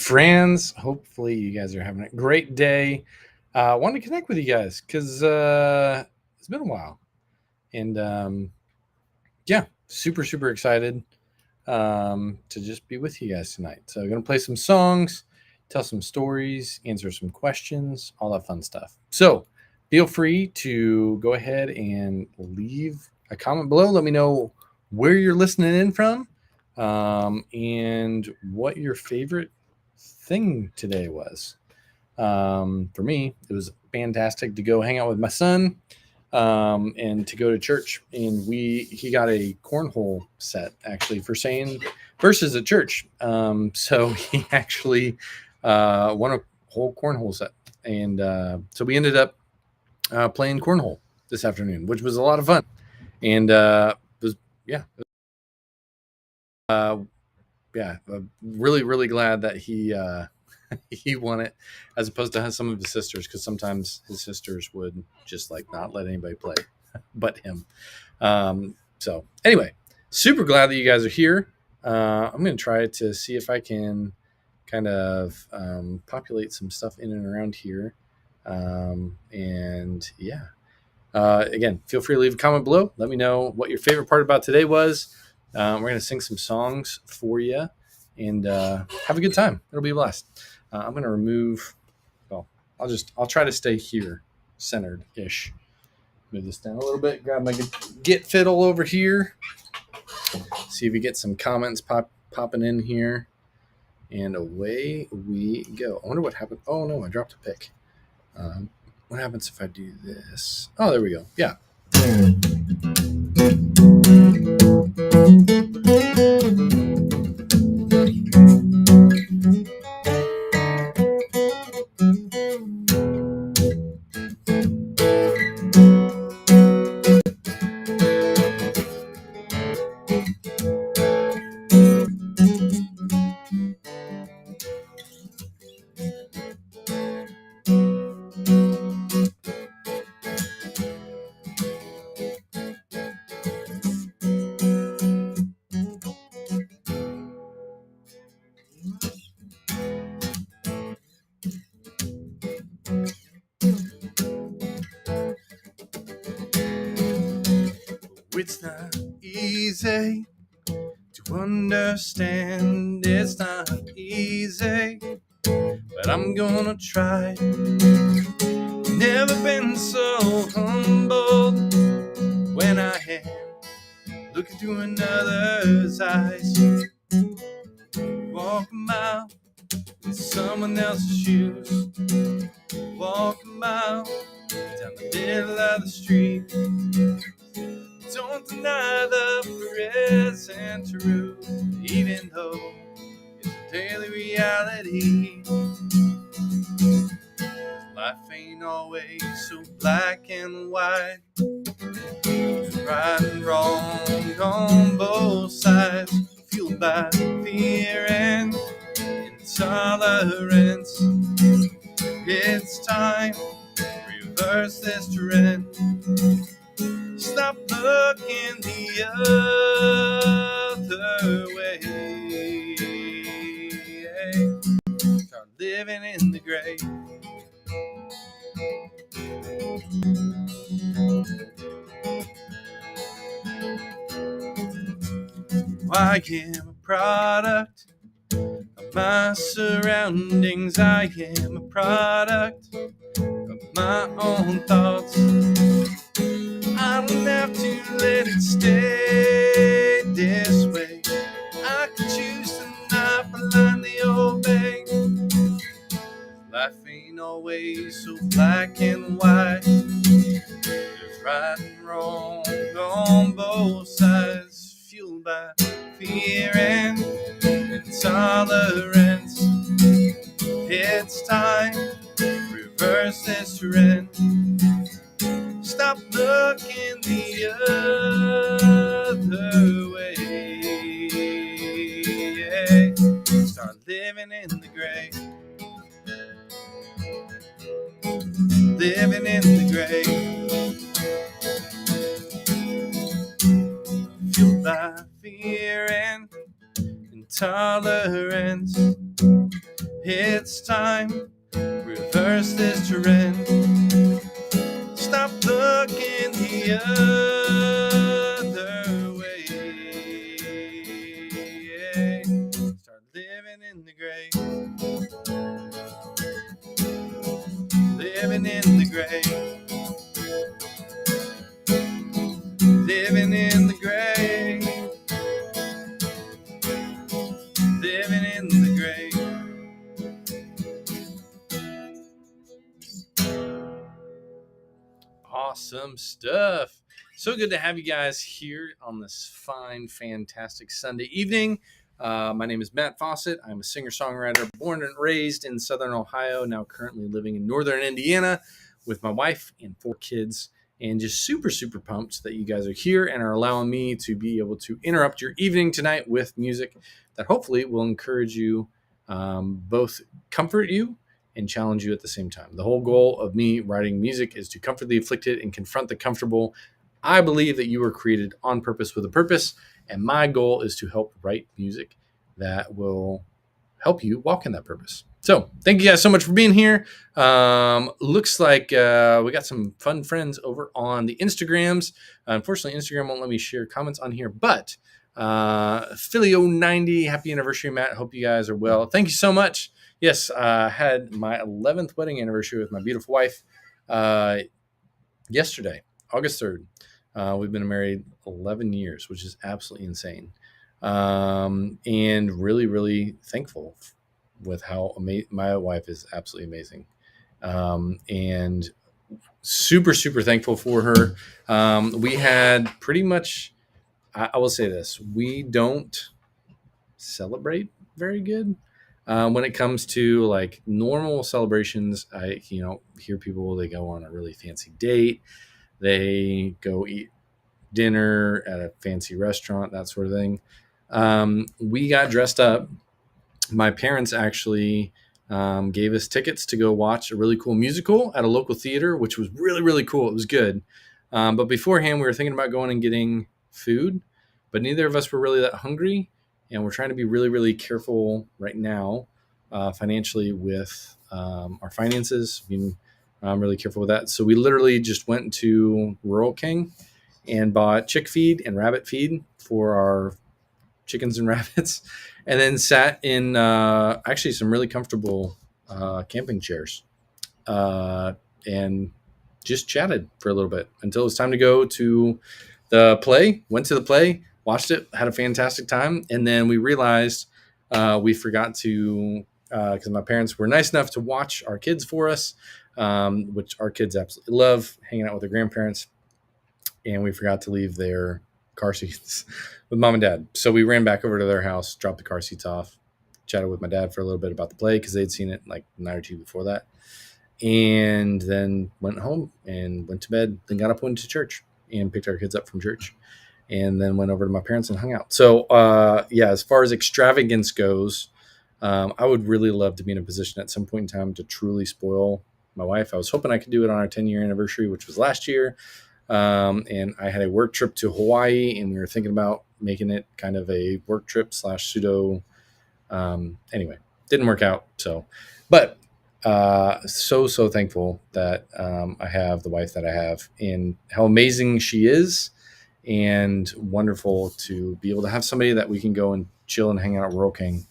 friends. Hopefully, you guys are having a great day. I wanted to connect with you guys because it's been a while. And yeah, super excited to just be with you guys tonight. So, I'm going to play some songs, tell some stories, answer some questions, all that fun stuff. So, feel free to go ahead and leave a comment below. Let me know where you're listening in from and what your favorite thing today was. For me, it was fantastic to go hang out with my son and to go to church. And he got a cornhole set actually for saying versus at church. So he actually won a whole cornhole set. And so we ended up playing cornhole this afternoon, which was a lot of fun. And it was, yeah. Really glad that he he won it as opposed to some of his sisters, because sometimes his sisters would just like not let anybody play but him. So anyway, super glad that you guys are here. I'm going to try to see if I can kind of populate some stuff in and around here. And yeah, again, feel free to leave a comment below. Let me know what your favorite part about today was. We're going to sing some songs for you and have a good time. It'll be a blast. I'm going to remove, well, I'll try to stay here centered-ish. Move this down a little bit, grab my Get Fiddle over here. See if we get some comments popping in here. And away we go. I wonder what happened. Oh, no, I dropped a pick. What happens if I do this? Oh, there we go. Yeah. It's not easy to understand. It's not easy, but I'm gonna try. Never been so humbled when I am looking through another's eyes. Walk a mile in someone else's shoes. Walk a mile down the middle of the street. Don't deny the present truth, even though it's a daily reality. Life ain't always so black and white. There's right and wrong on both sides, fueled by fear and intolerance. It's time to reverse this trend. Stop looking the other way. Start living in the gray. I am a product of my surroundings. I am a product of my own thoughts. I don't have to let it stay this way. I can choose to not blindly obey. Life ain't always so black and white. There's right and wrong on both sides, fueled by fear and intolerance. It's time to reverse this trend. Stop looking the other way. Start living in the gray. Living in the gray. Fueled by fear and intolerance. It's time, reverse this trend. Stop looking the other way. Start living in the gray. Living in the gray. Living in the gray. Living in the gray. Awesome stuff. So good to have you guys here on this fine, fantastic Sunday evening. My name is Matt Fawcett. I'm a singer-songwriter born and raised in Southern Ohio, now currently living in Northern Indiana with my wife and 4 kids, and just super, super pumped that you guys are here and are allowing me to be able to interrupt your evening tonight with music that hopefully will encourage you, both comfort you and challenge you at the same time. The whole goal of me writing music is to comfort the afflicted and confront the comfortable. I believe that you were created on purpose with a purpose, and my goal is to help write music that will help you walk in that purpose. So thank you guys so much for being here. Looks like we got some fun friends over on the Instagrams. Unfortunately, Instagram won't let me share comments on here, but Philio90, happy anniversary, Matt. Hope you guys are well. Thank you so much. Yes, I had my 11th wedding anniversary with my beautiful wife yesterday, August 3rd. We've been married 11 years, which is absolutely insane. And really, really thankful with how my wife is absolutely amazing. And super, super thankful for her. We had pretty much, I will say this, we don't celebrate very good. When it comes to like normal celebrations, I hear people, they go on a really fancy date, they go eat dinner at a fancy restaurant, that sort of thing. We got dressed up. My parents actually gave us tickets to go watch a really cool musical at a local theater, which was really, really cool. It was good. But beforehand, we were thinking about going and getting food, but neither of us were really that hungry. And we're trying to be really, really careful right now financially with our finances, being really careful with that. So we literally just went to Rural King and bought chick feed and rabbit feed for our chickens and rabbits, and then sat in actually some really comfortable camping chairs and just chatted for a little bit until it was time to go to the play. Went to the play, watched it, had a fantastic time, and then we realized we forgot to, because my parents were nice enough to watch our kids for us, which our kids absolutely love, hanging out with their grandparents, and we forgot to leave their car seats with mom and dad. So we ran back over to their house, dropped the car seats off, chatted with my dad for a little bit about the play because they'd seen it like a night or two before that, and then went home and went to bed, then got up, went to church, and picked our kids up from church, and then went over to my parents and hung out. So as far as extravagance goes, I would really love to be in a position at some point in time to truly spoil my wife. I was hoping I could do it on our 10-year anniversary, which was last year. And I had a work trip to Hawaii, and we were thinking about making it kind of a work trip / pseudo. Anyway, didn't work out. So, but so thankful that I have the wife that I have, and how amazing she is, and wonderful to be able to have somebody that we can go and chill and hang out at Rural King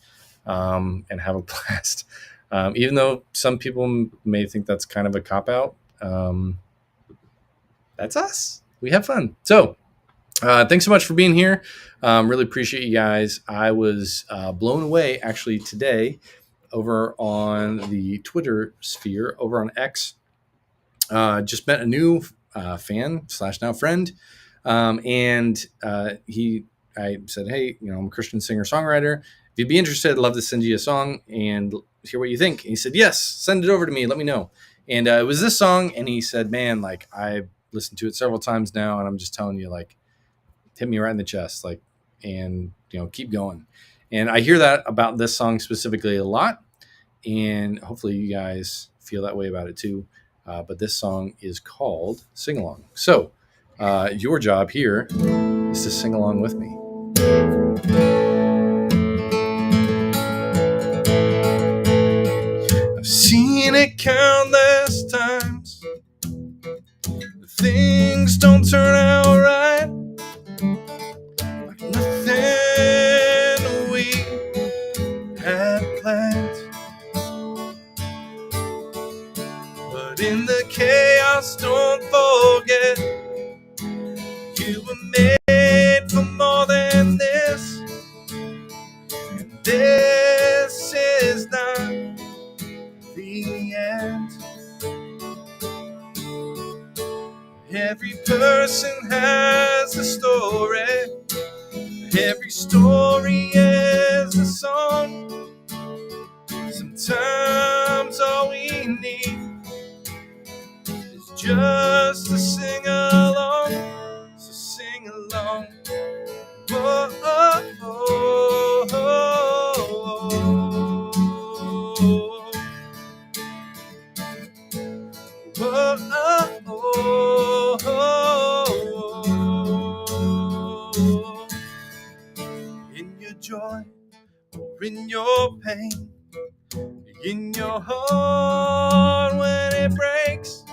and have a blast. Even though some people may think that's kind of a cop-out. That's us. We have fun. So thanks so much for being here. Really appreciate you guys. I was blown away actually today over on the Twitter sphere, over on X. Just met a new fan / now friend. And I said, hey, I'm a Christian singer-songwriter. If you'd be interested, I'd love to send you a song and hear what you think. And he said, yes, send it over to me. Let me know. And it was this song. And he said, man, like I listened to it several times now, and I'm just telling you, like, hit me right in the chest, like, and keep going. And I hear that about this song specifically a lot, and hopefully you guys feel that way about it too. But this song is called Sing Along. So your job here is to sing along with me. seen it countless times. Things don't turn out right. Like nothing we had planned. But in the chaos, don't forget, you were made for more than this. And this is not the end. Every person has a story. Every story is a song. Sometimes all we need is just to sing along. So sing along. Whoa, oh, oh, oh, oh, oh. In your joy or in your pain, in your heart when it breaks,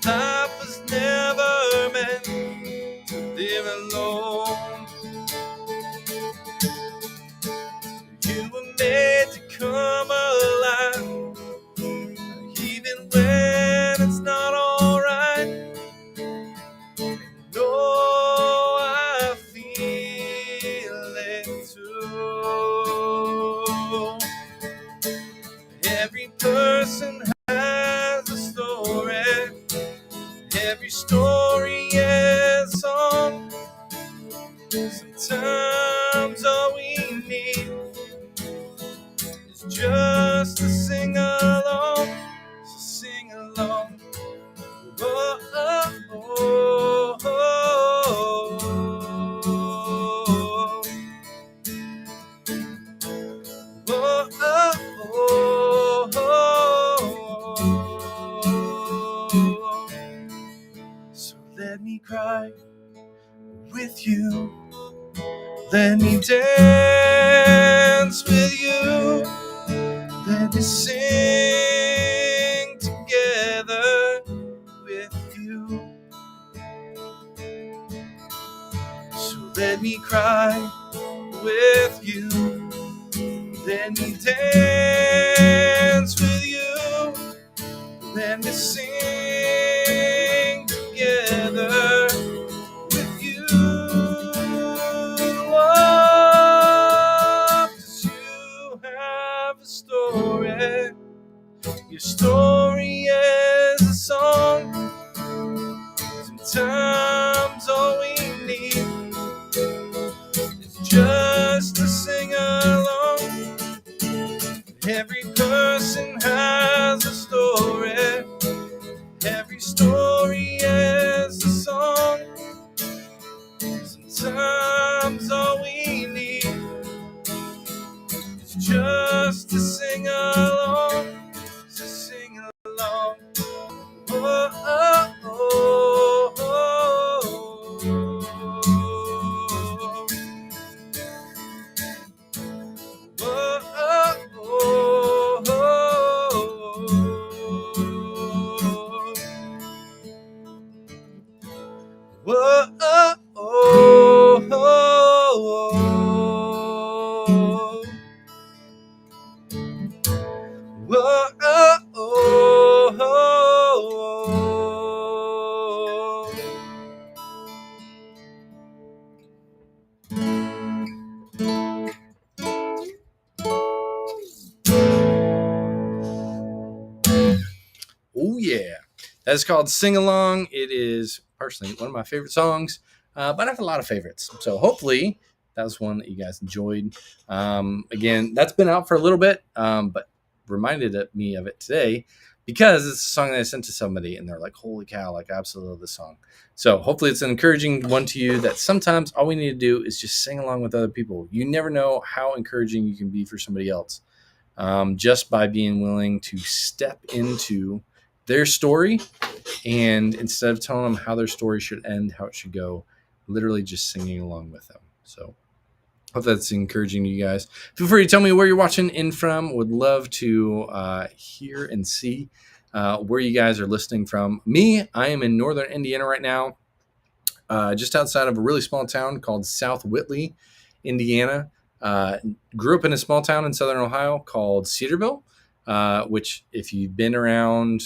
life was never meant to live alone. You were made to come alive, even when it's not alright. No, I feel it too. Every person has a story. Every story is a song. Sometimes all we need is just to sing along. So sing along. Oh, oh, oh, oh, oh, oh, oh. So let me cry with you. Let me dance with you. Let me sing together with you. So let me cry with you. Let me dance with you. Let me sing together with you. Oh, 'cause you have a story. Your story is a song. Sometimes all we need is just to sing along. Every person has a story. Every story is a song. Sometimes all we need is just to sing along. So sing along. Oh, oh, oh, oh, oh, oh yeah, that's called Sing Along. It is personally one of my favorite songs, but I have a lot of favorites. So hopefully that was one that you guys enjoyed. Again, that's been out for a little bit, but reminded me of it today because it's a song that I sent to somebody and they're like, holy cow, like I absolutely love this song. So hopefully it's an encouraging one to you that sometimes all we need to do is just sing along with other people. You never know how encouraging you can be for somebody else, just by being willing to step into their story, and instead of telling them how their story should end, how it should go, literally just singing along with them. So Hope that's encouraging to you guys. Feel free to tell me where you're watching in from. Would love to hear and see where you guys are listening from. Me, I am in northern Indiana right now, just outside of a really small town called South Whitley, Indiana. Uh, Grew up in a small town in southern Ohio called Cedarville, which, if you've been around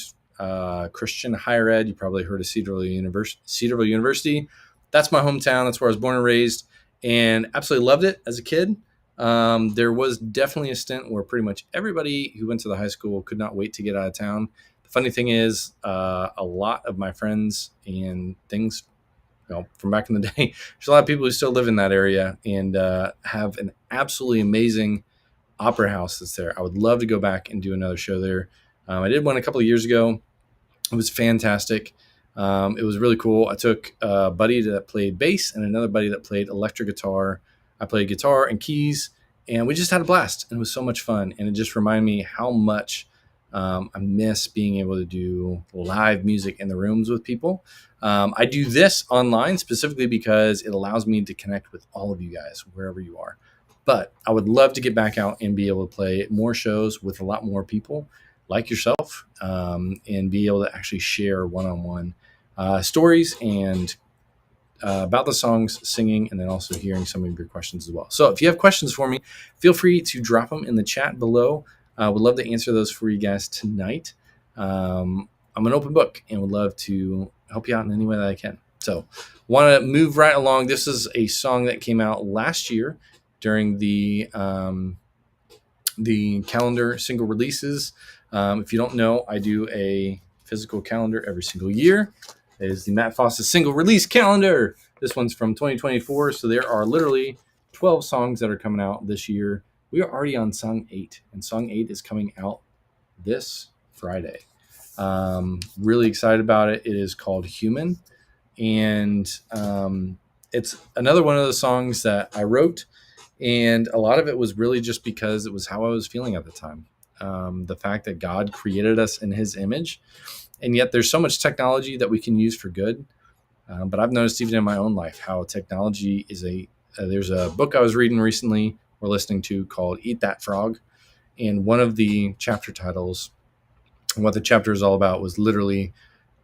Christian higher ed, you probably heard of Cedarville University. That's my hometown. That's where I was born and raised, and absolutely loved it as a kid. There was definitely a stint where pretty much everybody who went to the high school could not wait to get out of town. The funny thing is, a lot of my friends and things, from back in the day, there's a lot of people who still live in that area and have an absolutely amazing opera house that's there. I would love to go back and do another show there. I did one a couple of years ago. It was fantastic. It was really cool. I took a buddy that played bass and another buddy that played electric guitar. I played guitar and keys, and we just had a blast. And it was so much fun. And it just reminded me how much I miss being able to do live music in the rooms with people. I do this online specifically because it allows me to connect with all of you guys wherever you are. But I would love to get back out and be able to play more shows with a lot more people like yourself, and be able to actually share one-on-one stories and about the songs, singing, and then also hearing some of your questions as well. So if you have questions for me, feel free to drop them in the chat below. I would love to answer those for you guys tonight. I'm an open book and would love to help you out in any way that I can. So want to move right along. This is a song that came out last year during the calendar single releases. If you don't know, I do a physical calendar every single year. It is the Matt Fawcett single release calendar. This one's from 2024, so there are literally 12 songs that are coming out this year. We are already on song 8, and song 8 is coming out this Friday. Really excited about it. It is called Human, and it's another one of those songs that I wrote, and a lot of it was really just because it was how I was feeling at the time. The fact that God created us in his image, and yet there's so much technology that we can use for good. But I've noticed even in my own life how technology is there's a book I was reading recently or listening to called Eat That Frog. And one of the chapter titles, and what the chapter is all about, was literally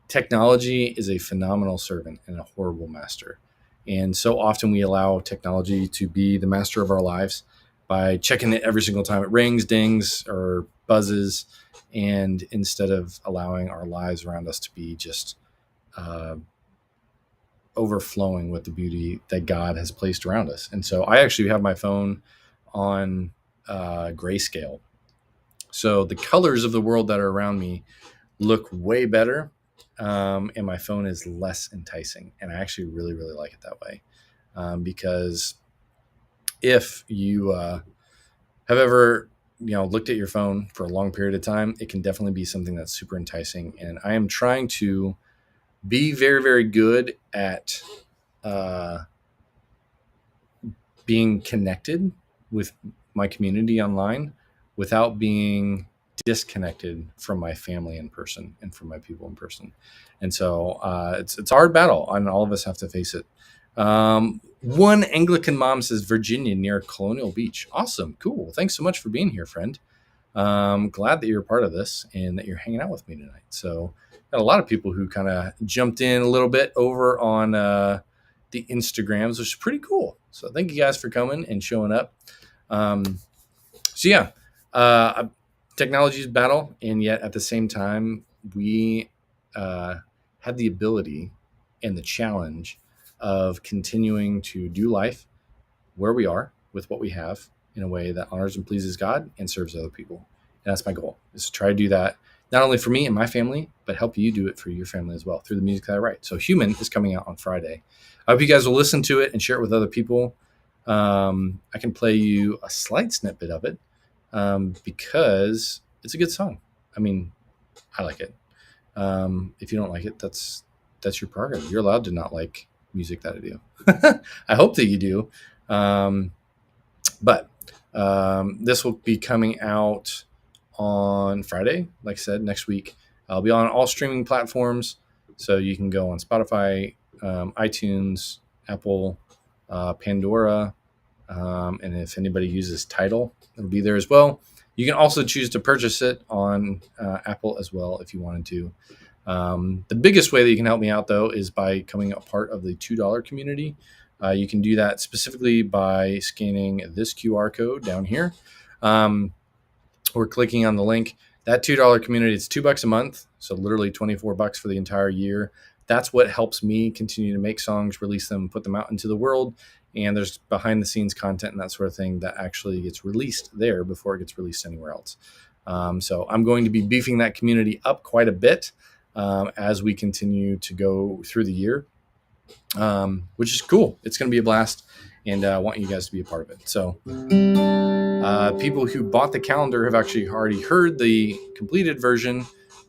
technology is a phenomenal servant and a horrible master. And so often we allow technology to be the master of our lives by checking it every single time it rings, dings, or buzzes, and instead of allowing our lives around us to be just overflowing with the beauty that God has placed around us. And so I actually have my phone on grayscale. So the colors of the world that are around me look way better, and my phone is less enticing. And I actually really, really like it that way, because if you have ever looked at your phone for a long period of time, it can definitely be something that's super enticing. And I am trying to be very, very good at being connected with my community online without being disconnected from my family in person and from my people in person. And so it's a hard battle, and all of us have to face it. One Anglican mom says Virginia near Colonial Beach. Awesome. Cool. Thanks so much for being here, friend. Glad that you're a part of this and that you're hanging out with me tonight. So got a lot of people who kind of jumped in a little bit over on the Instagrams, which is pretty cool. So thank you guys for coming and showing up. Technology is battle, and yet at the same time, we have the ability and the challenge of continuing to do life where we are with what we have in a way that honors and pleases God and serves other people. And that's my goal, is to try to do that not only for me and my family, but help you do it for your family as well through the music that I write. So Human is coming out on Friday. I hope you guys will listen to it and share it with other people. I can play you a slight snippet of it because it's a good song. I mean, I like it. If you don't like it, that's your prerogative. You're allowed to not like music that I do. I hope that you do. But this will be coming out on Friday. Like I said, next week. I'll be on all streaming platforms. So you can go on Spotify, iTunes, Apple, Pandora, And if anybody uses Tidal, it'll be there as well. You can also choose to purchase it on Apple as well if you wanted to. The biggest way that you can help me out, though, is by becoming a part of the $2 community. You can do that specifically by scanning this QR code down here or clicking on the link. That $2 community, it's $2 a month, so literally $24 for the entire year. That's what helps me continue to make songs, release them, put them out into the world. And there's behind the scenes content and that sort of thing that actually gets released there before it gets released anywhere else. So I'm going to be beefing that community up quite a bit as we continue to go through the year, which is cool. It's going to be a blast, and I want you guys to be a part of it. So people who bought the calendar have actually already heard the completed version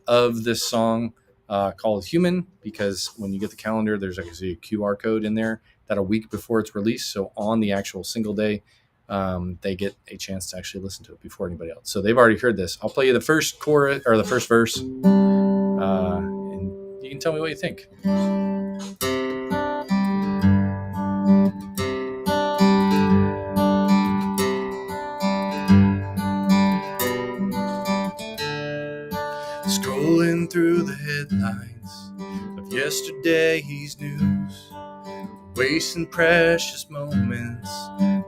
of this song called Human, because when you get the calendar, there's actually a QR code in there that a week before it's released. So on the actual single day, they get a chance to actually listen to it before anybody else. So they've already heard this. I'll play you the first chorus or the first verse, and you can tell me what you think. Scrolling through the headlines of yesterday's news, wasting precious moments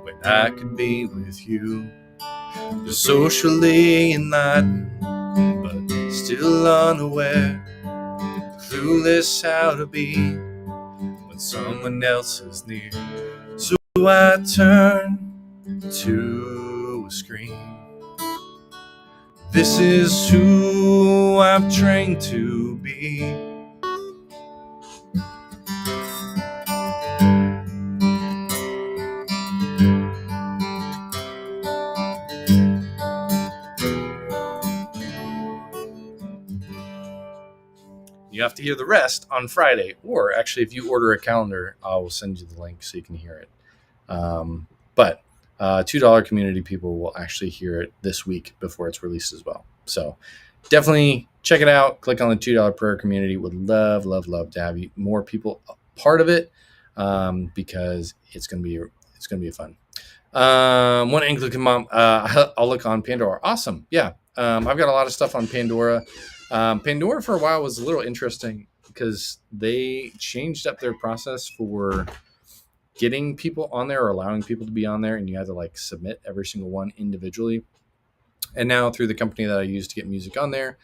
when I could be with you. You're socially enlightened, but still unaware, clueless how to be when someone else is near. So I turn to a screen. This is who I've trained to be. You have to hear the rest on Friday, or actually, if you order a calendar, I will send you the link so you can hear it. But $2 community people will actually hear it this week before it's released as well. So definitely check it out. Click on the $2 prayer community. Would love to have more people a part of it because it's gonna be fun. One Anglican mom. I'll look on Pandora. Awesome. Yeah. I've got a lot of stuff on Pandora. Pandora for a while was a little interesting because they changed up their process for getting people on there or allowing people to be on there, and you had to like submit every single one individually. And now through the company that I use to get music on there,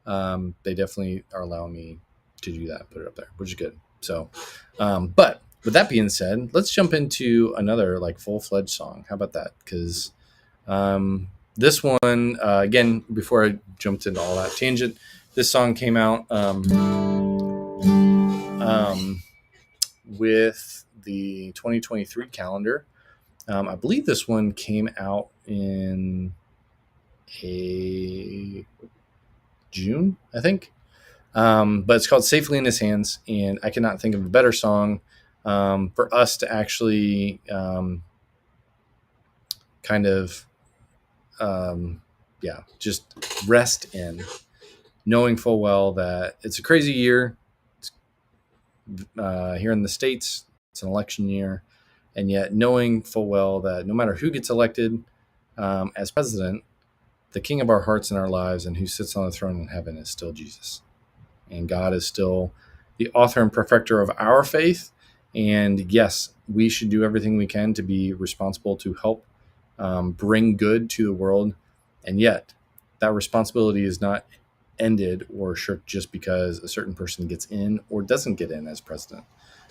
they definitely are allowing me to do that, put it up there, which is good. So, but with that being said, let's jump into another like full-fledged song. How about that? Because this one, again, before I jumped into all that tangent, this song came out with the 2023 calendar. I believe this one came out in June, I think. But it's called Safely in His Hands, and I cannot think of a better song for us to actually just rest in, knowing full well that it's a crazy year. Here in the States, it's an election year, and yet knowing full well that no matter who gets elected as president, the king of our hearts and our lives and who sits on the throne in heaven is still Jesus. And God is still the author and perfecter of our faith. And yes, we should do everything we can to be responsible to help bring good to the world. And yet, that responsibility is not ended or shirked just because a certain person gets in or doesn't get in as president.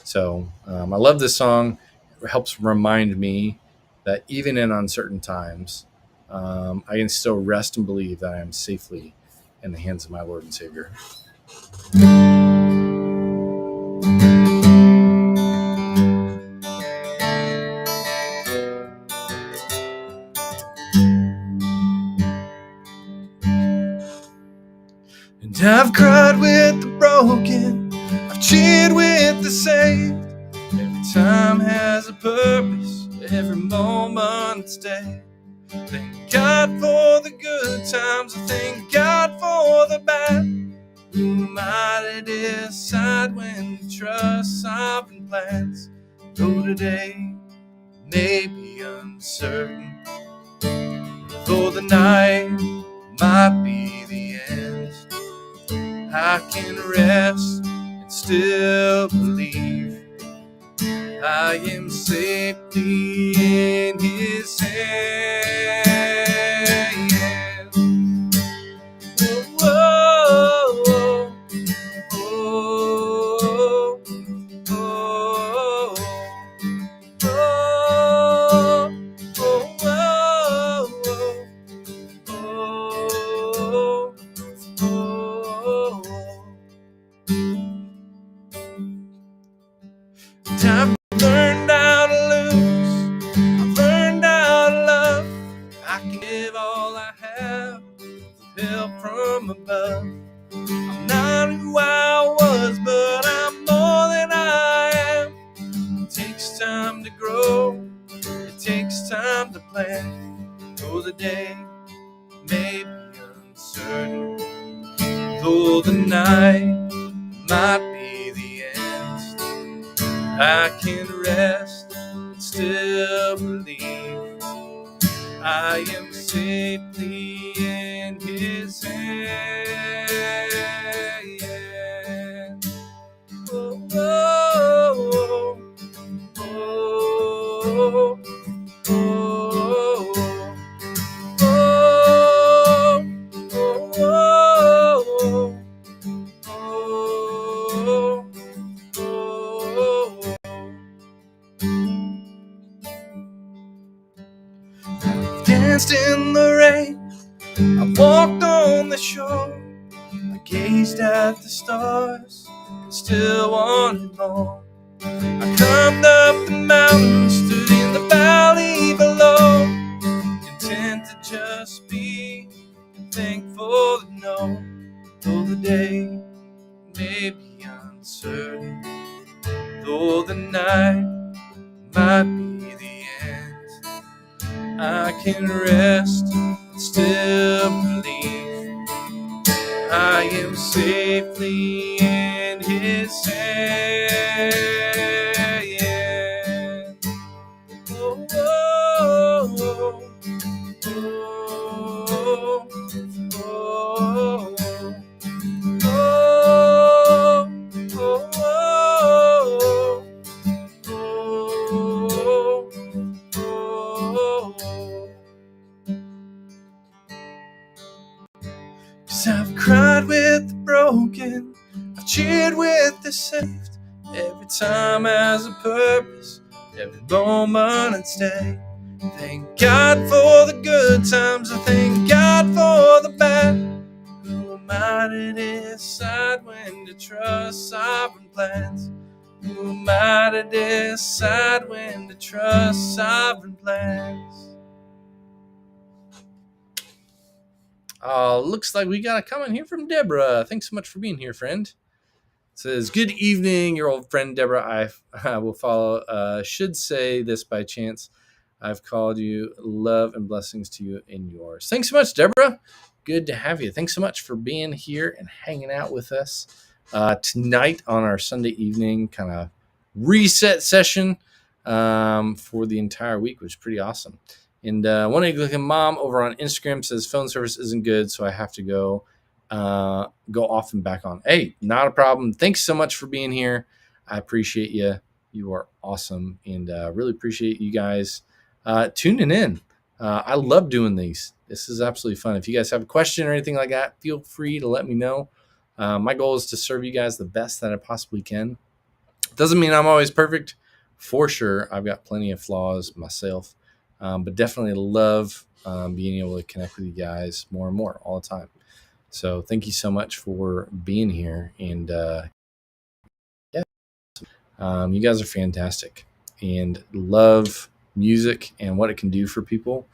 So I love this song. It helps remind me that even in uncertain times, I can still rest and believe that I am safely in the hands of my Lord and Savior. And I've cried with the broken, I've cheered with the saved. Every time has a purpose, every moment's day. Thank God for the good times, I thank God for the bad. Who am I to decide when to trust sovereign plans? Though today may be uncertain, though the night might be the end, I can rest and still believe I am safely in His hand. Oh, oh, oh, oh, oh, oh, oh, oh, I've learned how to lose. I've learned how to love. I can give all I have with help from above. I'm not who I was, but I'm more than I am. It takes time to grow. It takes time to plan. Though the day may be uncertain, though the night might be the end, I can rest and still believe I am safely in His hand. Oh, oh, oh, oh, oh, danced in the rain, I walked on the shore, I gazed at the stars, and still wanted more. I climbed up the mountain, stood in the valley below, content to just be and thankful to know, though the day may be uncertain, though the night might be the end, I can rest and still believe I am safely in His hand. Oh, oh, oh, oh, oh, Cause I've cried with the broken, I've cheered with the saved. Every time has a purpose, every moment and stay. Thank God for the good times, I thank God for the bad. Who am I to decide when to trust sovereign plans? Who am I to decide when to trust sovereign plans? Looks like we got a comment here from Deborah. Thanks so much for being here, friend. It says, good evening, your old friend Deborah. I will follow. Should say this by chance. I've called you. Love and blessings to you and yours. Thanks so much, Deborah. Good to have you. Thanks so much for being here and hanging out with us tonight on our Sunday evening kind of reset session for the entire week, which is pretty awesome. And one Anglican mom over on Instagram says phone service isn't good, so I have to go off and back on. Hey, not a problem. Thanks so much for being here. I appreciate you. You are awesome, and really appreciate you guys tuning in. I love doing these. This is absolutely fun. If you guys have a question or anything like that, feel free to let me know. My goal is to serve you guys the best that I possibly can. Doesn't mean I'm always perfect. For sure, I've got plenty of flaws myself. But definitely love being able to connect with you guys more and more all the time. So thank you so much for being here. And you guys are fantastic and love music and what it can do for people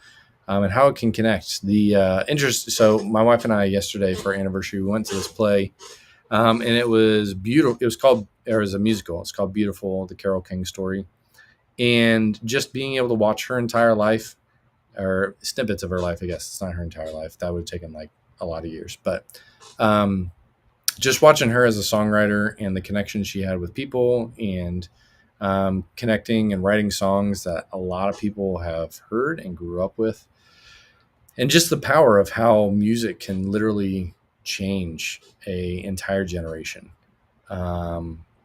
and how it can connect. The interest. So my wife and I yesterday for our anniversary, we went to this play and it was beautiful. It was a musical. It's called Beautiful, the Carole King story. And just being able to watch her entire life, or snippets of her life, I guess it's not her entire life. That would have taken like a lot of years. But just watching her as a songwriter and the connection she had with people and connecting and writing songs that a lot of people have heard and grew up with, and just the power of how music can literally change a entire generation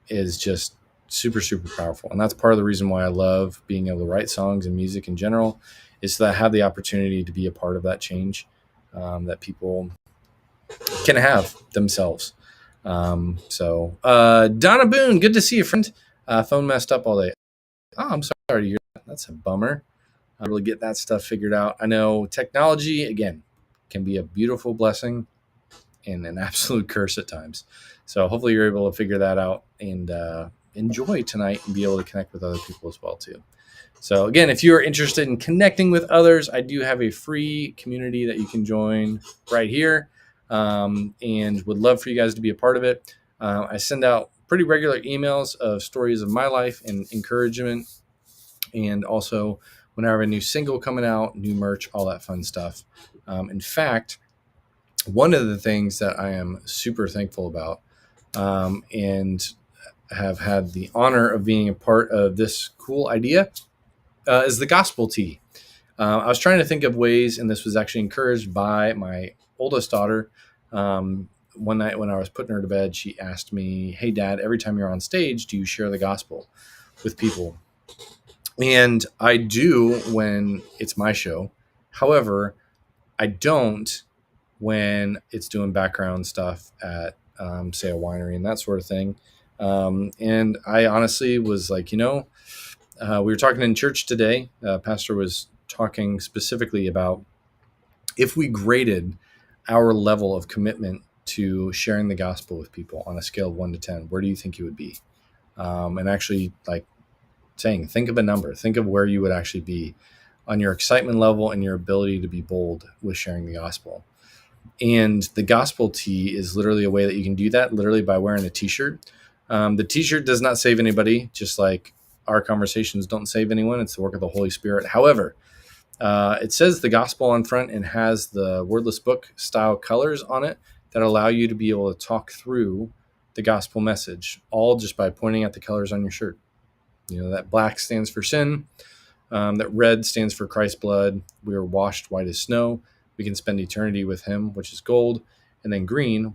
is just super, super powerful. And that's part of the reason why I love being able to write songs and music in general, is that I have the opportunity to be a part of that change that people can have themselves. Donna Boone, good to see you, friend. Phone messed up all day. Oh, I'm sorry to hear that. That's a bummer. I really get that stuff figured out. I know technology, again, can be a beautiful blessing and an absolute curse at times. So hopefully you're able to figure that out and enjoy tonight and be able to connect with other people as well too. So again, if you're interested in connecting with others, I do have a free community that you can join right here, and would love for you guys to be a part of it. I send out pretty regular emails of stories of my life and encouragement, and also when I have a new single coming out, new merch, all that fun stuff. In fact, one of the things that I am super thankful about, and have had the honor of being a part of this cool idea, is the gospel tee. I was trying to think of ways, and this was actually encouraged by my oldest daughter. One night when I was putting her to bed, she asked me, "Hey, Dad, every time you're on stage, do you share the gospel with people?" And I do when it's my show. However, I don't when it's doing background stuff at, say, a winery and that sort of thing. And I honestly was like, we were talking in church today. Pastor was talking specifically about if we graded our level of commitment to sharing the gospel with people on a scale of 1 to 10, where do you think you would be? And actually, like, saying, think of a number, think of where you would actually be on your excitement level and your ability to be bold with sharing the gospel. And the gospel tee is literally a way that you can do that, literally by wearing a t-shirt. The t-shirt does not save anybody, just like our conversations don't save anyone. It's the work of the Holy Spirit. However, it says the gospel on front and has the wordless book style colors on it that allow you to be able to talk through the gospel message, all just by pointing at the colors on your shirt. That black stands for sin. That red stands for Christ's blood. We are washed white as snow. We can spend eternity with him, which is gold. And then green,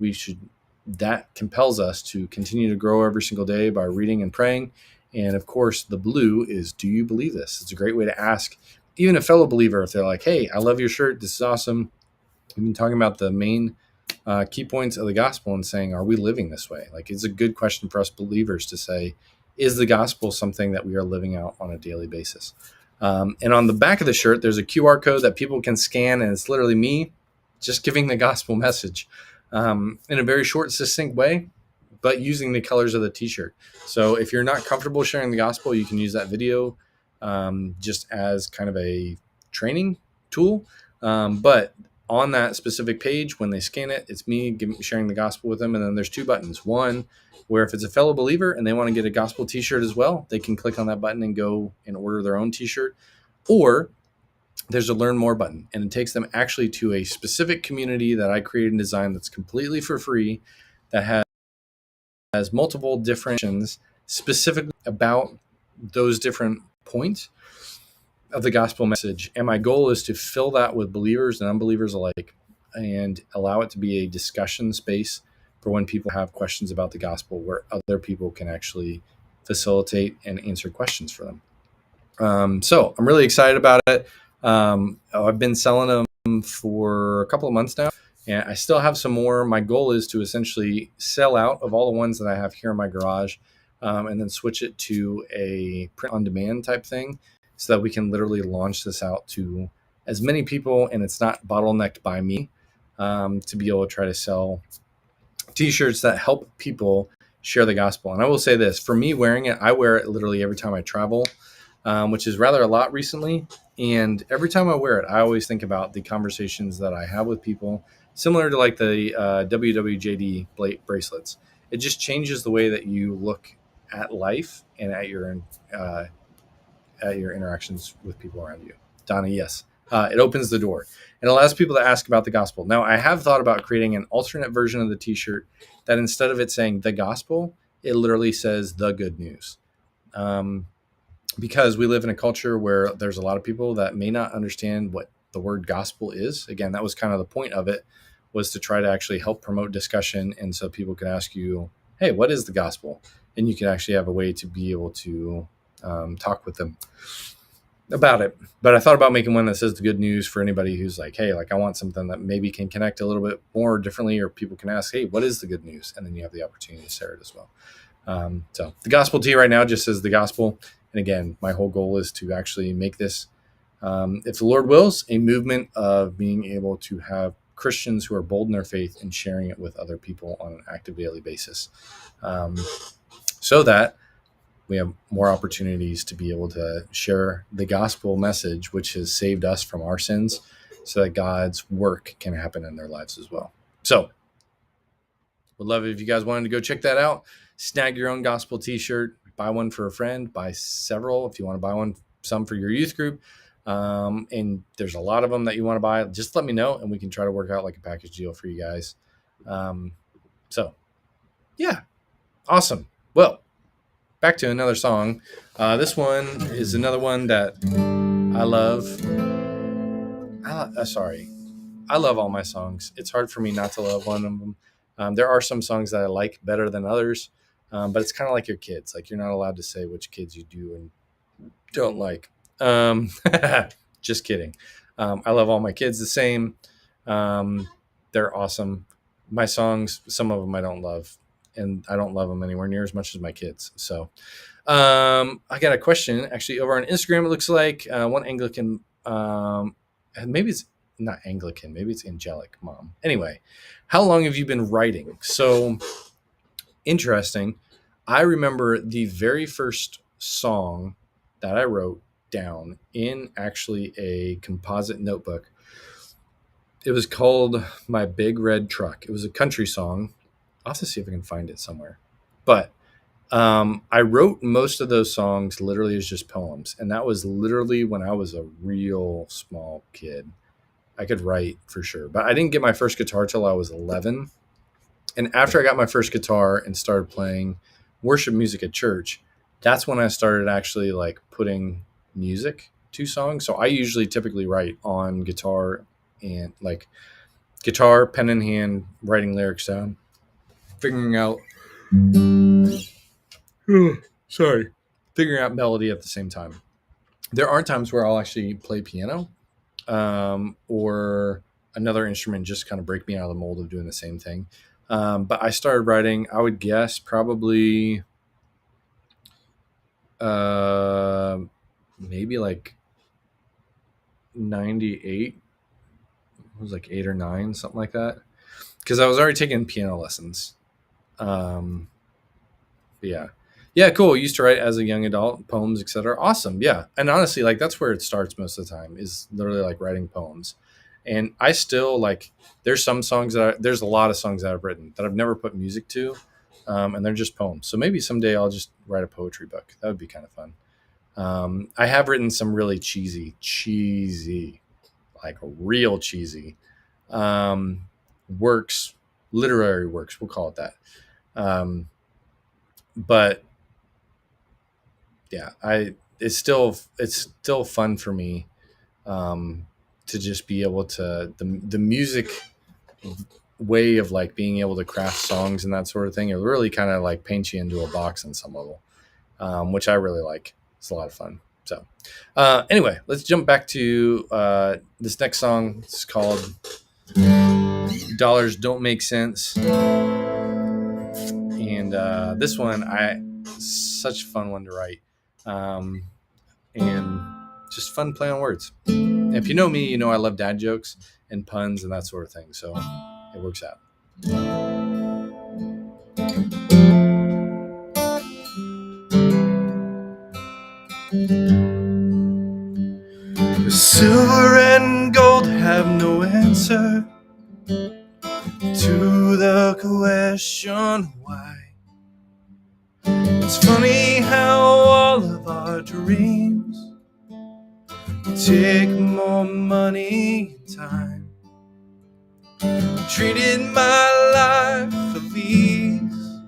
that compels us to continue to grow every single day by reading and praying. And of course, the blue is, do you believe this? It's a great way to ask even a fellow believer if they're like, hey, I love your shirt. This is awesome. We've been talking about the main key points of the gospel and saying, are we living this way? Like, it's a good question for us believers to say, is the gospel something that we are living out on a daily basis? And on the back of the shirt, there's a QR code that people can scan, and it's literally me just giving the gospel message in a very short, succinct way, but using the colors of the t-shirt. So if you're not comfortable sharing the gospel, you can use that video just as kind of a training tool. But on that specific page, when they scan it, it's me sharing the gospel with them. And then there's 2 buttons. One, where if it's a fellow believer and they want to get a gospel t-shirt as well, they can click on that button and go and order their own t-shirt. Or there's a learn more button, and it takes them actually to a specific community that I created and designed that's completely for free, that has multiple different sections specifically about those different points of the gospel message. And my goal is to fill that with believers and unbelievers alike, and allow it to be a discussion space for when people have questions about the gospel, where other people can actually facilitate and answer questions for them. So I'm really excited about it. I've been selling them for a couple of months now, and I still have some more. My goal is to essentially sell out of all the ones that I have here in my garage, and then switch it to a print on demand type thing, so that we can literally launch this out to as many people, and it's not bottlenecked by me, to be able to try to sell t-shirts that help people share the gospel. And I will say this, for me wearing it, I wear it literally every time I travel, which is rather a lot recently. And every time I wear it, I always think about the conversations that I have with people, similar to like the WWJD bracelets. It just changes the way that you look at life and at your interactions with people around you. Donna, yes. It opens the door. It allows people to ask about the gospel. Now, I have thought about creating an alternate version of the t-shirt that instead of it saying the gospel, it literally says the good news. because we live in a culture where there's a lot of people that may not understand what the word gospel is. Again, that was kind of the point of it, was to try to actually help promote discussion. And so people could ask you, hey, what is the gospel? And you can actually have a way to be able to talk with them about it. But I thought about making one that says the good news for anybody who's like, hey, like I want something that maybe can connect a little bit more differently, or people can ask, hey, what is the good news? And then you have the opportunity to share it as well. So the gospel tee right now just says the gospel. And again, my whole goal is to actually make this, if the Lord wills, a movement of being able to have Christians who are bold in their faith and sharing it with other people on an active daily basis, so that we have more opportunities to be able to share the gospel message, which has saved us from our sins, so that God's work can happen in their lives as well. So would love it if you guys wanted to go check that out. Snag your own gospel t-shirt, buy one for a friend, buy several if you want to buy one, some for your youth group. And there's a lot of them that you want to buy. Just let me know and we can try to work out like a package deal for you guys. So yeah, awesome. Well, back to another song. This one is another one that I love. I love all my songs. It's hard for me not to love one of them. There are some songs that I like better than others, but it's kind of like your kids. Like you're not allowed to say which kids you do and don't like. Just kidding. I love all my kids the same. They're awesome. My songs, some of them I don't love, and I don't love them anywhere near as much as my kids. So I got a question actually over on Instagram. It looks like one Anglican, maybe it's not Anglican, maybe it's angelic mom. Anyway, how long have you been writing? So interesting. I remember the very first song that I wrote down in actually a composite notebook. It was called My Big Red Truck. It was a country song. I'll have to see if I can find it somewhere. But I wrote most of those songs literally as just poems. And that was literally when I was a real small kid. I could write for sure. But I didn't get my first guitar till I was 11. And after I got my first guitar and started playing worship music at church, that's when I started actually like putting music to songs. So I usually typically write on guitar and like guitar, pen in hand, writing lyrics down, figuring out figuring out melody at the same time. There are times where I'll actually play piano or another instrument, just kind of break me out of the mold of doing the same thing. But I started writing, I would guess probably maybe like 98. It was like 8 or 9, something like that. Because I was already taking piano lessons. Yeah. Yeah, cool. Used to write as a young adult, poems, etc. Awesome. Yeah. And honestly, like that's where it starts most of the time, is literally like writing poems. And I still like, there's some songs there's a lot of songs that I've written that I've never put music to. And they're just poems. So maybe someday I'll just write a poetry book. That would be kind of fun. I have written some really cheesy, like real cheesy works, literary works, we'll call it that. But yeah, it's still fun for me to just be able to the music way of like being able to craft songs and that sort of thing. It really kind of like paints you into a box on some level, which I really like. It's a lot of fun. So anyway, let's jump back to this next song. It's called Dollars Don't Make Sense. And this one, such a fun one to write. And just fun play on words. And if you know me, you know I love dad jokes and puns and that sort of thing. So it works out. Silver and gold have no answer to the question why. It's funny how all of our dreams take more money and time. Treated my life of ease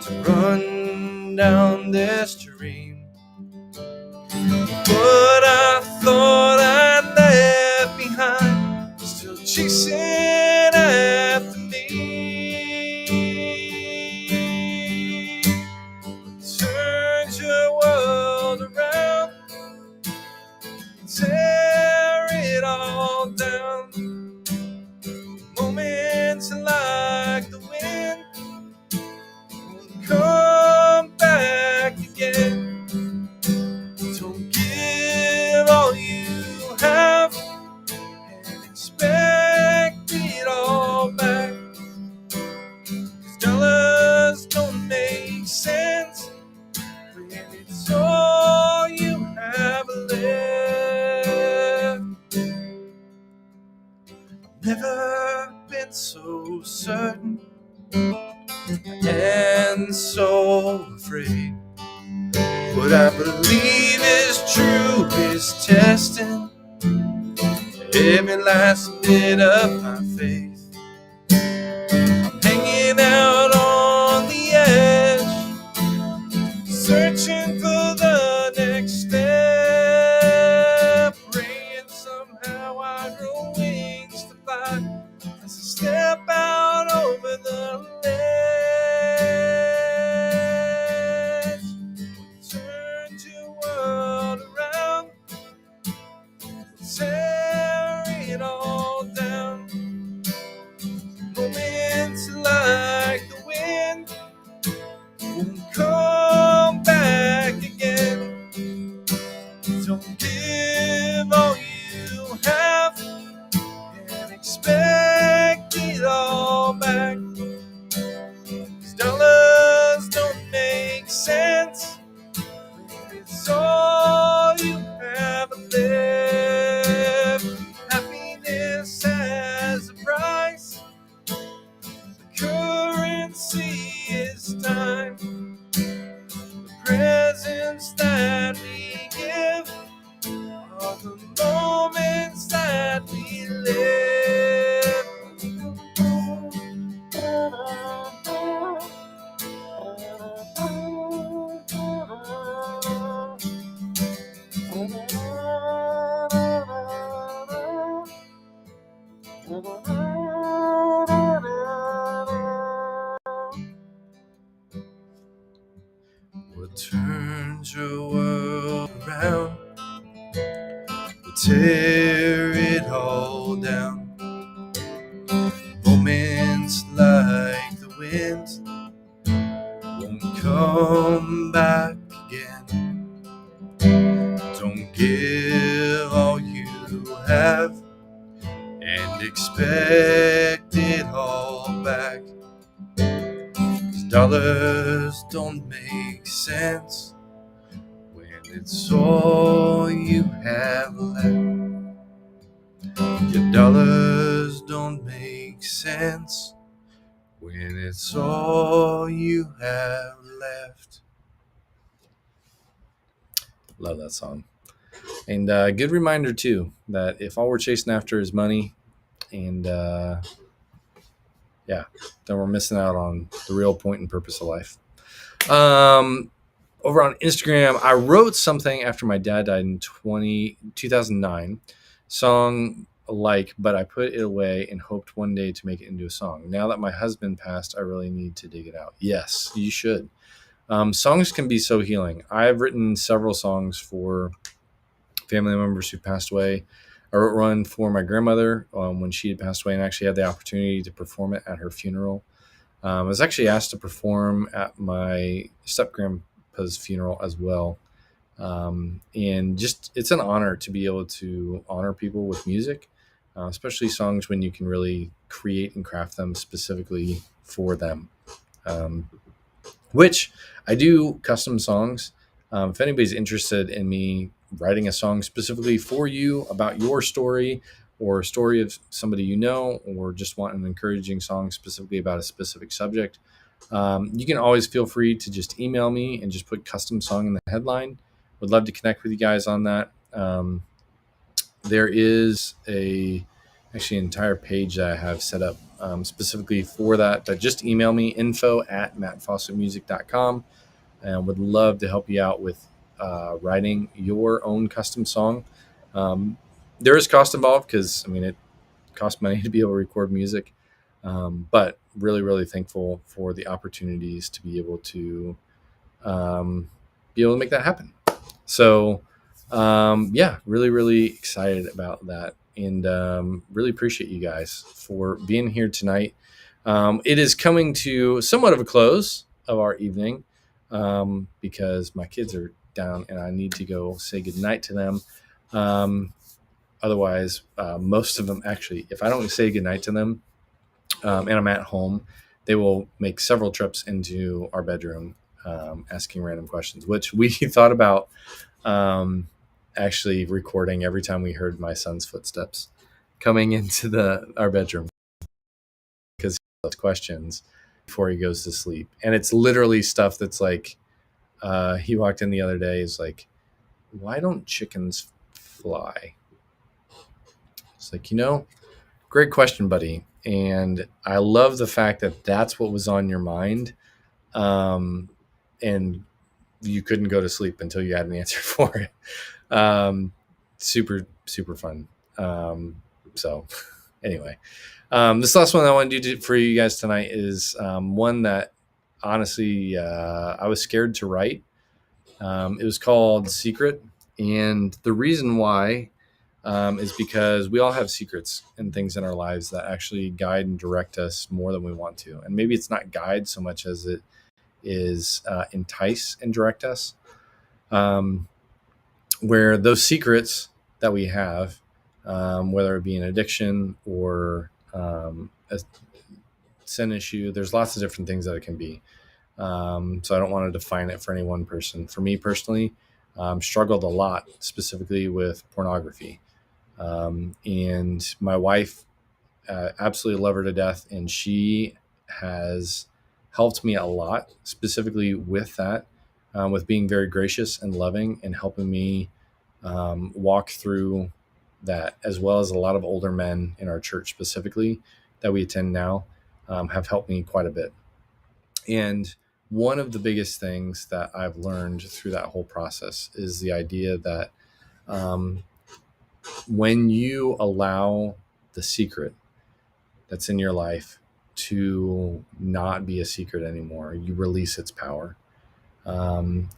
to run down in this dream. What I thought I'd left behind, still chasing after me. Turn your world around, tear it all down. Moments like the wind will come back again. Don't give all you have and expect it all back. 'Cause dollars don't make sense when it's all you have left. Never been so certain and so afraid. What I believe is true is testing every last bit of my faith. I'm hanging out on the edge, searching for the next step, praying somehow I grow wings to fly as I step out over the ledge. Turn your world around, tear it all down. Moments like the wind won't come back again. Don't give all you have and expect it all back. 'Cause dollars don't make sense when it's all you have left. Happiness has a price. The currency is time. The presents that we give are the moments that we live. What turns your world around will tear it all down. Moments like the wind won't come back again. Don't give all you have and expect it all back. 'Cause dollars don't make sense when it's all you have left. Your dollars don't make sense when it's all you have left. Love that song. And good reminder, too, that if all we're chasing after is money, and then we're missing out on the real point and purpose of life. Over on Instagram, I wrote something after my dad died in 2009. Song like, but I put it away and hoped one day to make it into a song. Now that my husband passed, I really need to dig it out. Yes, you should. Songs can be so healing. I've written several songs for family members who passed away. I wrote one for my grandmother when she had passed away, and actually had the opportunity to perform it at her funeral. I was actually asked to perform at my step-grandpa's funeral as well. And just, it's an honor to be able to honor people with music, especially songs when you can really create and craft them specifically for them. Which I do custom songs. If anybody's interested in me writing a song specifically for you about your story or a story of somebody you know, or just want an encouraging song specifically about a specific subject, you can always feel free to just email me and just put custom song in the headline. Would love to connect with you guys on that. There is actually an entire page that I have set up specifically for that, but just email me info@mattfawcettmusic.com. and would love to help you out with writing your own custom song. There is cost involved because, I mean, it costs money to be able to record music, but really, really thankful for the opportunities to be able to make that happen. So, yeah, really, really excited about that, and really appreciate you guys for being here tonight. It is coming to somewhat of a close of our evening because my kids are down and I need to go say goodnight to them. Otherwise, most of them actually, if I don't say goodnight to them and I'm at home, they will make several trips into our bedroom asking random questions, which we thought about actually recording every time we heard my son's footsteps coming into our bedroom, because he loves questions before he goes to sleep. And it's literally stuff that's like, he walked in the other day, he's like, why don't chickens fly? It's like, great question, buddy. And I love the fact that that's what was on your mind. And you couldn't go to sleep until you had an answer for it. Super, super fun. So anyway, this last one I want to do for you guys tonight is one that honestly I was scared to write. It was called Secret. And the reason why is because we all have secrets and things in our lives that actually guide and direct us more than we want to. And maybe it's not guide so much as it is entice and direct us. Where those secrets that we have, whether it be an addiction or a sin issue, there's lots of different things that it can be. So I don't want to define it for any one person. For me personally, struggled a lot specifically with pornography. And my wife, absolutely love her to death. And she has helped me a lot specifically with that, with being very gracious and loving and helping me walk through that, as well as a lot of older men in our church specifically that we attend now have helped me quite a bit. And one of the biggest things that I've learned through that whole process is the idea that when you allow the secret that's in your life to not be a secret anymore, you release its power.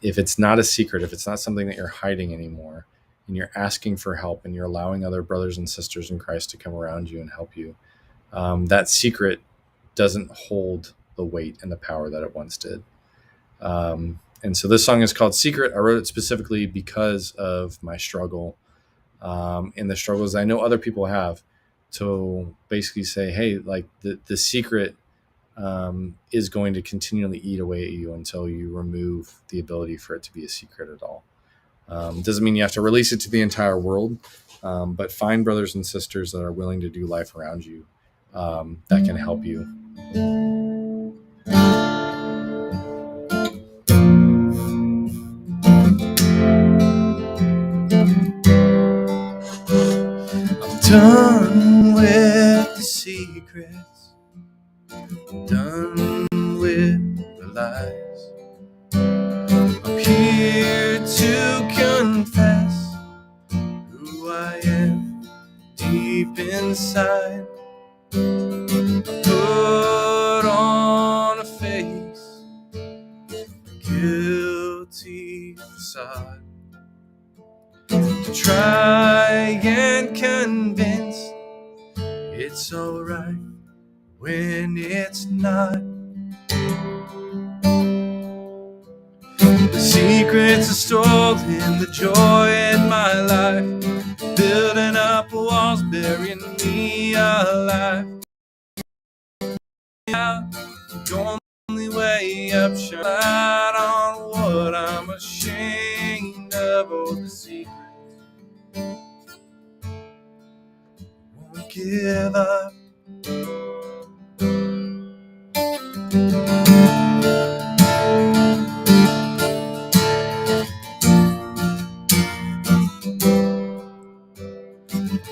If it's not a secret, if it's not something that you're hiding anymore, and you're asking for help and you're allowing other brothers and sisters in Christ to come around you and help you, that secret doesn't hold the weight and the power that it once did. And so this song is called Secret. I wrote it specifically because of my struggle and the struggles I know other people have, to basically say, hey, like the secret is going to continually eat away at you until you remove the ability for it to be a secret at all. Doesn't mean you have to release it to the entire world, but find brothers and sisters that are willing to do life around you that can help you. I'm done with the secrets, done with the lies. I'm here to confess who I am deep inside. Put on a face, guilty facade, to try and convince it's alright when it's not. The secrets are stolen, the joy in my life, building up walls, burying me alive. The only way up, shine light on what I'm ashamed of. Oh, the secret won't give up.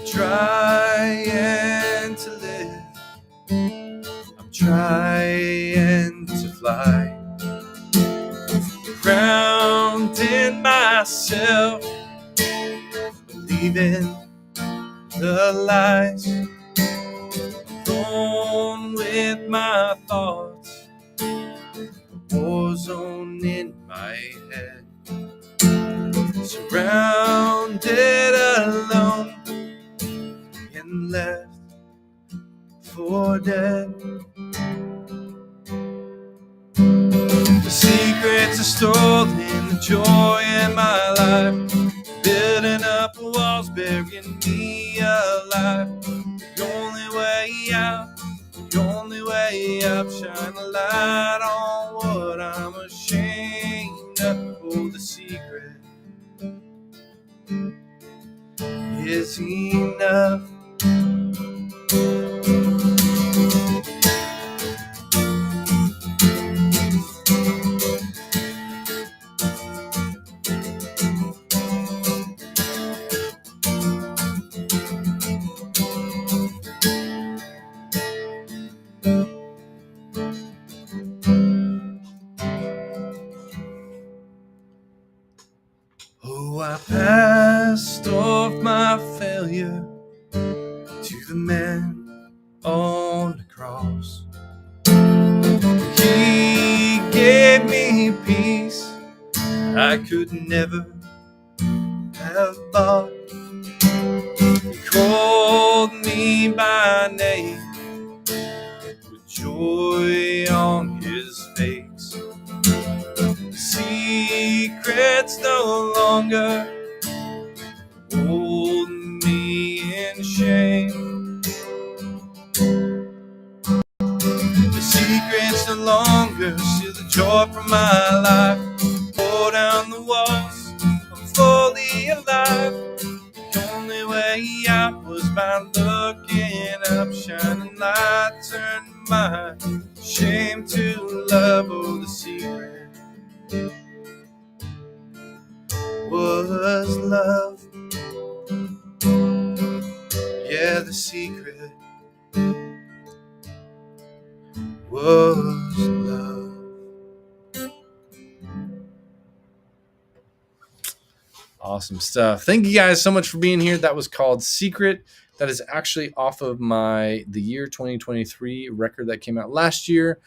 Trying to live, I'm trying to fly, myself, believing the lies, alone with my thoughts, a war zone in my head, surrounded alone and left for dead. The secrets are stolen, the joy in my life, building up walls, burying me alive. The only way out, the only way up, shine a light on what I'm ashamed of. Oh, the secret is enough. Oh, I passed off my failure to the man on the cross. He gave me peace I could never have bought. He called me by name with joy on his face. Secrets no longer hold me in shame. The secrets no longer steal the joy from my life. Pull down the walls, I'm fully alive. The only way out was by looking up, shining light turned my shame to love. Oh, the secret was love. Yeah, the secret was love. Awesome stuff. Thank you guys so much for being here. That was called Secret. That is actually off of the year 2023 record that came out last year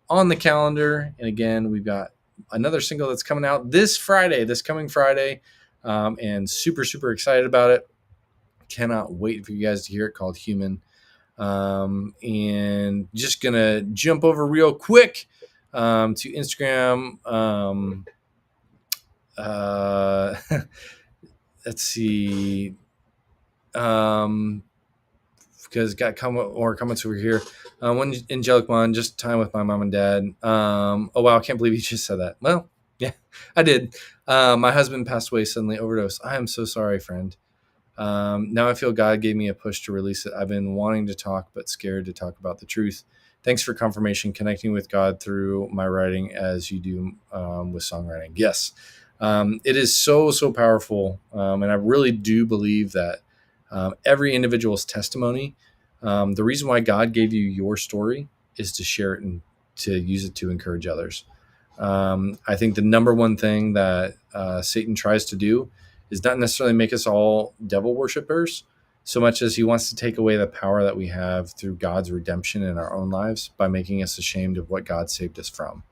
on the calendar. And again, we've got another single that's coming out this coming Friday, and super, super excited about it. Cannot wait for you guys to hear it, called Human. And just going to jump over real quick to Instagram. Let's see. Because got more comments over here. One angelic one, just time with my mom and dad. Oh wow, I can't believe you just said that. Well, yeah, I did. My husband passed away suddenly, overdose. I am so sorry, friend. Now I feel God gave me a push to release it. I've been wanting to talk, but scared to talk about the truth. Thanks for confirmation, connecting with God through my writing as you do with songwriting. Yes. It is so, so powerful. And I really do believe that every individual's testimony, the reason why God gave you your story is to share it and to use it to encourage others. I think the number one thing that Satan tries to do is not necessarily make us all devil worshipers so much as he wants to take away the power that we have through God's redemption in our own lives by making us ashamed of what God saved us from.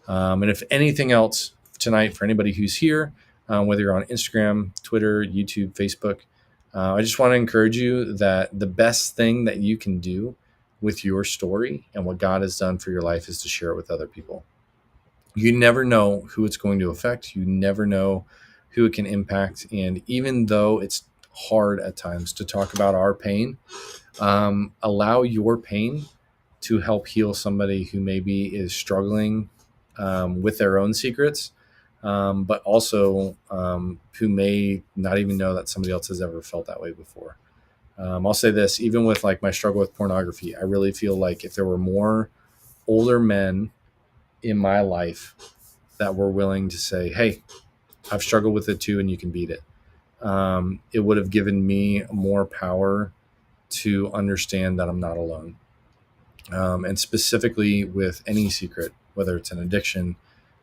And if anything else tonight, for anybody who's here, whether you're on Instagram, Twitter, YouTube, Facebook, I just want to encourage you that the best thing that you can do with your story and what God has done for your life is to share it with other people. You never know who it's going to affect. You never know who it can impact. And even though it's hard at times to talk about our pain, allow your pain to help heal somebody who maybe is struggling with their own secrets, but also who may not even know that somebody else has ever felt that way before. I'll say this, even with like my struggle with pornography, I really feel like if there were more older men in my life that were willing to say, hey, I've struggled with it too, and you can beat it. It would have given me more power to understand that I'm not alone. And specifically with any secret, whether it's an addiction,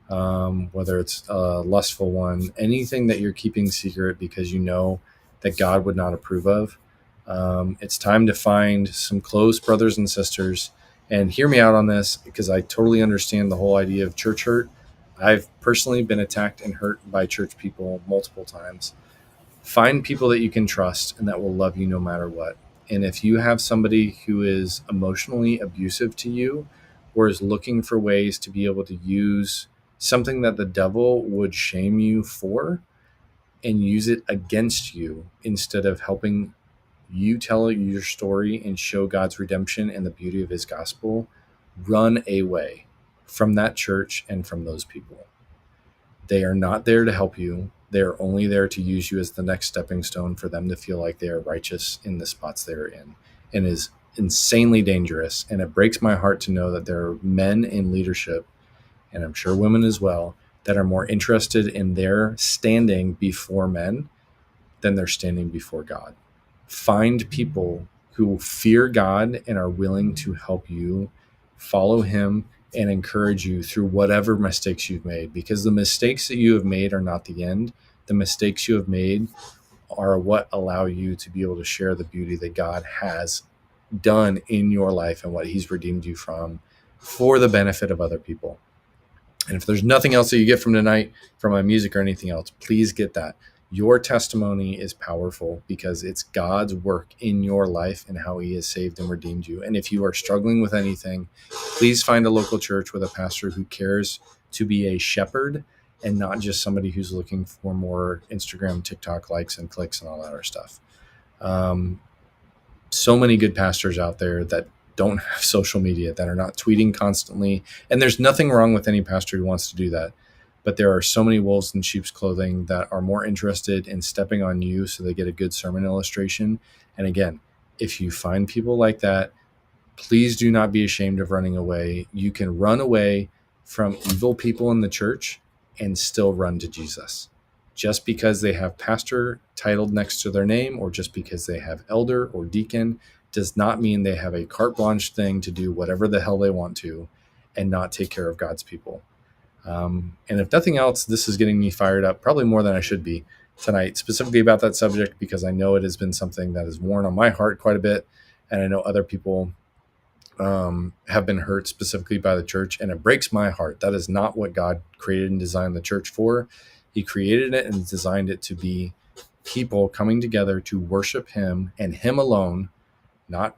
whether it's a lustful one, anything that you're keeping secret because you know that God would not approve of. It's time to find some close brothers and sisters. And hear me out on this, because I totally understand the whole idea of church hurt. I've personally been attacked and hurt by church people multiple times. Find people that you can trust and that will love you no matter what. And if you have somebody who is emotionally abusive to you or is looking for ways to be able to use something that the devil would shame you for and use it against you instead of helping you tell your story and show God's redemption and the beauty of his gospel, run away from that church and from those people. They are not there to help you. They're only there to use you as the next stepping stone for them to feel like they are righteous in the spots they're in, and is insanely dangerous. And it breaks my heart to know that there are men in leadership, and I'm sure women as well, that are more interested in their standing before men than they're standing before God. Find people who fear God and are willing to help you follow him and encourage you through whatever mistakes you've made, because the mistakes that you have made are not the end. The mistakes you have made are what allow you to be able to share the beauty that God has done in your life and what he's redeemed you from for the benefit of other people. And if there's nothing else that you get from tonight, from my music or anything else, please get that. Your testimony is powerful because it's God's work in your life and how he has saved and redeemed you. And if you are struggling with anything, please find a local church with a pastor who cares to be a shepherd and not just somebody who's looking for more Instagram, TikTok likes and clicks and all that other stuff. So many good pastors out there that don't have social media, that are not tweeting constantly. And there's nothing wrong with any pastor who wants to do that. But there are so many wolves in sheep's clothing that are more interested in stepping on you so they get a good sermon illustration. And again, if you find people like that, please do not be ashamed of running away. You can run away from evil people in the church and still run to Jesus. Just because they have pastor titled next to their name, or just because they have elder or deacon, does not mean they have a carte blanche thing to do whatever the hell they want to and not take care of God's people. And if nothing else, this is getting me fired up, probably more than I should be tonight, specifically about that subject, because I know it has been something that has worn on my heart quite a bit. And I know other people have been hurt specifically by the church, and it breaks my heart. That is not what God created and designed the church for. He created it and designed it to be people coming together to worship him and him alone, not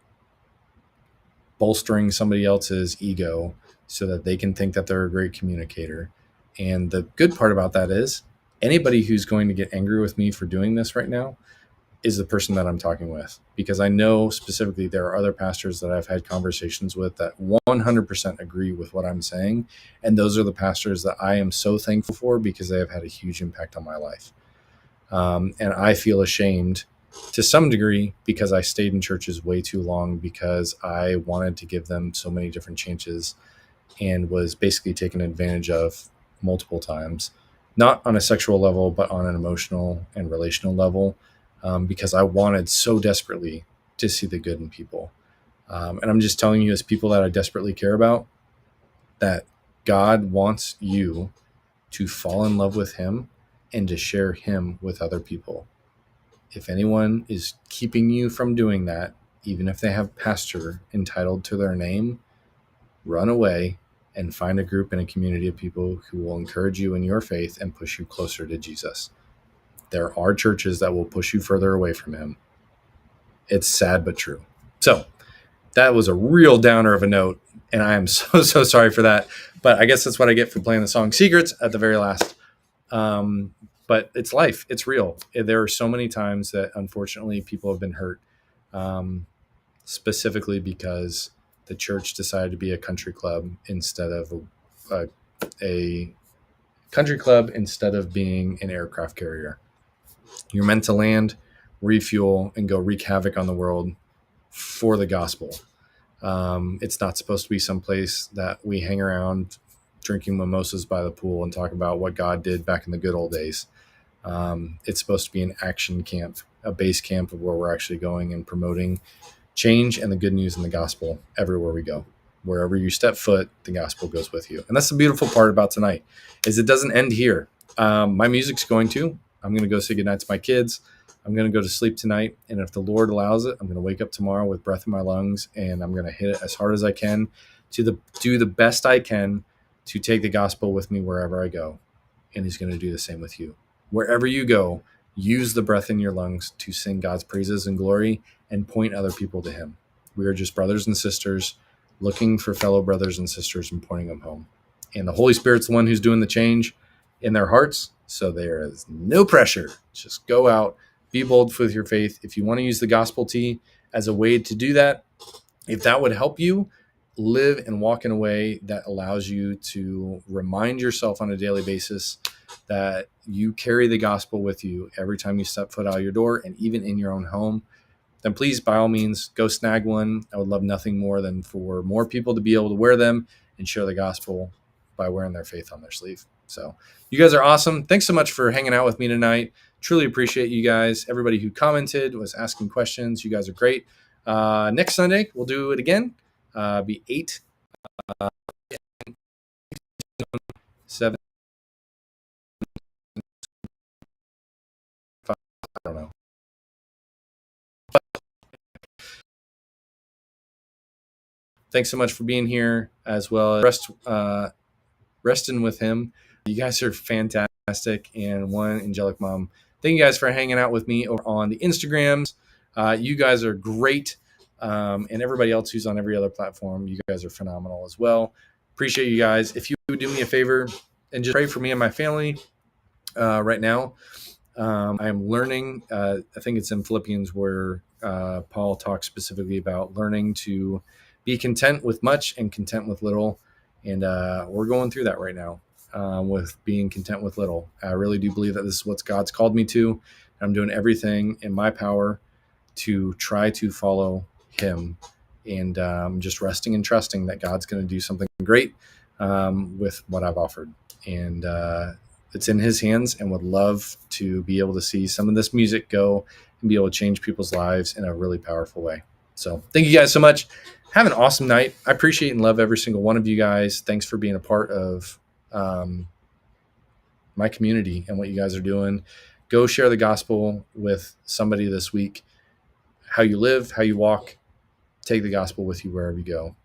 bolstering somebody else's ego so that they can think that they're a great communicator. And the good part about that is anybody who's going to get angry with me for doing this right now is the person that I'm talking with, because I know specifically there are other pastors that I've had conversations with that 100% agree with what I'm saying. And those are the pastors that I am so thankful for, because they have had a huge impact on my life. And I feel ashamed to some degree because I stayed in churches way too long, because I wanted to give them so many different chances and was basically taken advantage of multiple times, not on a sexual level, but on an emotional and relational level, because I wanted so desperately to see the good in people. And I'm just telling you, as people that I desperately care about, that God wants you to fall in love with him and to share him with other people. If anyone is keeping you from doing that, even if they have pastor entitled to their name, run away and find a group and a community of people who will encourage you in your faith and push you closer to Jesus. There are churches that will push you further away from him. It's sad but true. So that was a real downer of a note, and I am so sorry for that. But I guess that's what I get for playing the song Secrets at the very last. But it's life. It's real. There are so many times that, unfortunately, people have been hurt, specifically because the church decided to be a country club instead of a country club instead of being an aircraft carrier. You're meant to land, refuel, and go wreak havoc on the world for the gospel. It's not supposed to be someplace that we hang around drinking mimosas by the pool and talk about what God did back in the good old days. It's supposed to be an action camp, a base camp of where we're actually going and promoting change and the good news in the gospel everywhere we go. Wherever you step foot, the gospel goes with you. And that's the beautiful part about tonight, is it doesn't end here. My music's going to. I'm going to go say goodnight to my kids. I'm going to go to sleep tonight. And if the Lord allows it, I'm going to wake up tomorrow with breath in my lungs, and I'm going to hit it as hard as I can to do the best I can to take the gospel with me wherever I go. And he's going to do the same with you. Wherever you go, use the breath in your lungs to sing God's praises and glory and point other people to him. We are just brothers and sisters looking for fellow brothers and sisters and pointing them home. And the Holy Spirit's the one who's doing the change in their hearts. So there is no pressure. Just go out, be bold with your faith. If you want to use the gospel tea as a way to do that, if that would help you live and walk in a way that allows you to remind yourself on a daily basis that you carry the gospel with you every time you step foot out your door and even in your own home, then please, by all means, go snag one. I would love nothing more than for more people to be able to wear them and share the gospel by wearing their faith on their sleeve. So you guys are awesome. Thanks so much for hanging out with me tonight. Truly appreciate you guys. Everybody who commented, was asking questions. You guys are great. Next Sunday, we'll do it again. Be 8, 7, 5, I don't know. Thanks so much for being here as well. Resting with him. You guys are fantastic. And one angelic mom. Thank you guys for hanging out with me over on the Instagrams. You guys are great. And everybody else who's on every other platform, you guys are phenomenal as well. Appreciate you guys. If you would do me a favor and just pray for me and my family right now. I am learning, I think it's in Philippians where Paul talks specifically about learning to be content with much and content with little. And we're going through that right now with being content with little. I really do believe that this is what God's called me to. I'm doing everything in my power to try to follow him, and just resting and trusting that God's going to do something great with what I've offered. And it's in his hands, and would love to be able to see some of this music go and be able to change people's lives in a really powerful way. So thank you guys so much. Have an awesome night. I appreciate and love every single one of you guys. Thanks for being a part of my community and what you guys are doing. Go share the gospel with somebody this week. How you live, how you walk, take the gospel with you wherever you go.